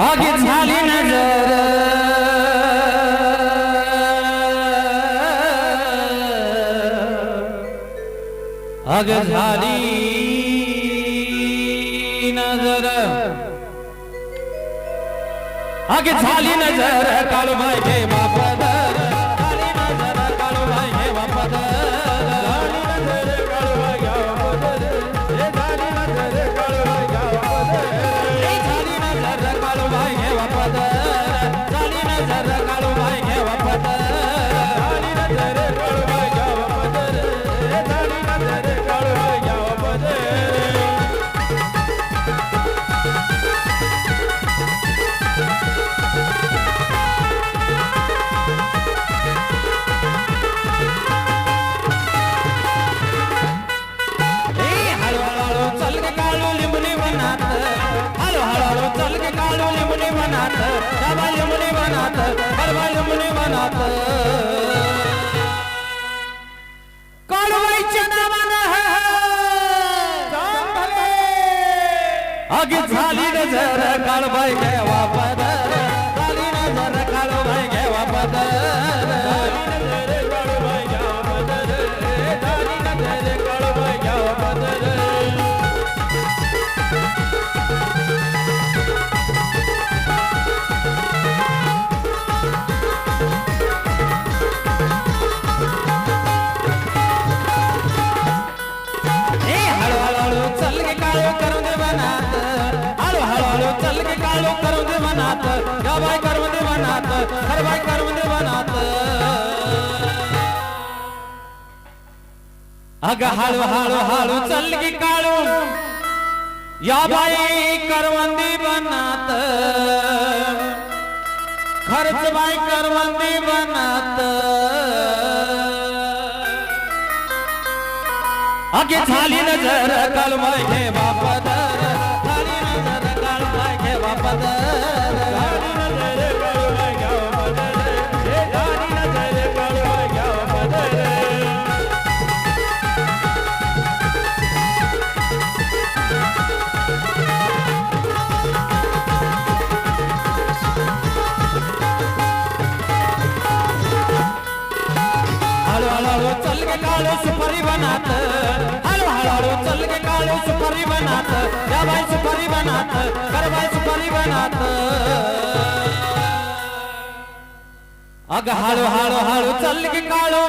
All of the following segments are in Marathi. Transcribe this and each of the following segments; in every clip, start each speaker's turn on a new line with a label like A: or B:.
A: आगे झाली नजर आगे झाली नजर आगे झाली नजर काळूबाई घे वापदर झाली नजर काळूबाई घे वापदर झाली नजर काळूबाई घे वापदर हे झाली नजर काळूबाई घे वापदर हे झाली नजर काळूबाई घे वापदर झाली नजर काळूबाई घे वापदर झाली नजर काळूबाई घे वापदर हे झाली नजर काळूबाई घे वापदर काळूबाईच्या नावानं आगे झाली नजर काळूबाई घे वापदर झाली नजर काळूबाई घे वापदर झाली नजर काळूबाई घे वापदर झाली नजर काळूबाई घे वापदर गावाय करवंदे वनात हरवाय करवंदे वनात अग हळू हळू हळू चल की काळू या बाई करवंदी वनात खर्च बाई करवंदी वनात आगे झाली नजर काळूबाई घे वापदर झाली नजर काळूबाई घे वापदर काळू सुपारी बनात हळू हळू चल के काळू सुपारी बनात या बाई सुपारी बनात करबाई सुपारी बनात अग हळू हळू हळू चल के काळू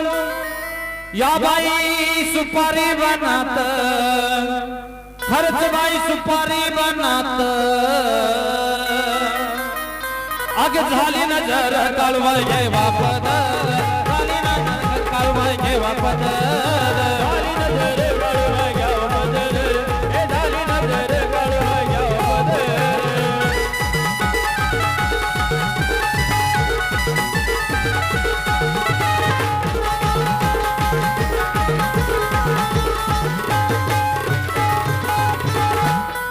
A: या बाई सुपारी बनात खर्च बाई सुपारी बनात अग झाली नजर काळूबाई घे वापदर झाली नजर काळूबाई घे वापदर झाली नजर काळूबाई घे वापदर हे झाली नजर काळूबाई घे वापदर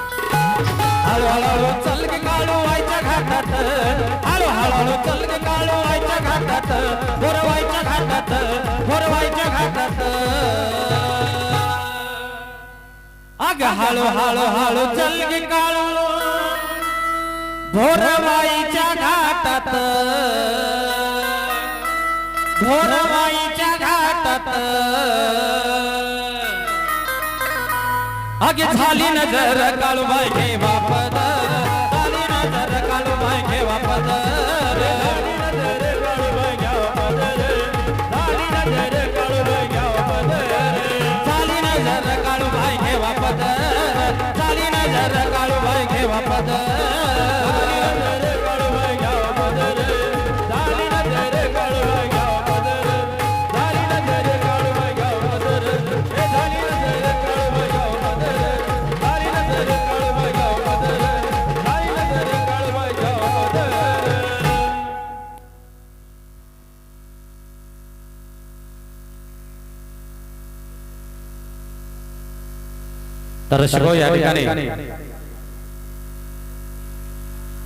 A: हळू हळू चल के काळू आईच्या घाटात हळू हळू चल के काळू आईच्या घाटात भोरवाईच्या घाटात भोरवाईच्या घाटात अग हळू हळू हळू चल के काळू भोरवाईच्या घाटात भोरवाईच्या घाटात आगे झाली नजर काळूबाई घे वापदर झाली नजर काळूबाई घे वापदर झाली नजर काळूबाई घे वापदर झाली नजर काळूबाई घे वापदर झाली नजर काळूबाई घे वापदर झाली नजर काळूबाई घे वापदर झाली नजर काळूबाई घे वापदर झाली नजर काळूबाई घे वापदर झाली नजर काळूबाई घे वापदर हे झाली नजर काळूबाई घे वापदर झाली नजर काळूबाई घे वापदर झाली नजर काळूबाई घे वापदर तर शिरो या ठिकाणी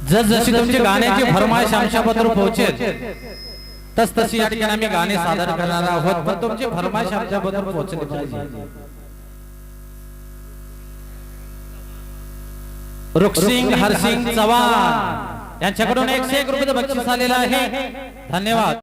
A: जशी तुमची गाण्याची फरमाईश आमच्याबद्दल पोहोचेल तशी या ठिकाणी आम्ही गाणे सादर करणार आहोत पण तुमची फरमाईश आमच्याबद्दल पोहोचली पाहिजे रुखसिंग हरसिंग चव्हाण यांच्याकडून 101 रुपये बक्षीस आलेलं आहे. धन्यवाद.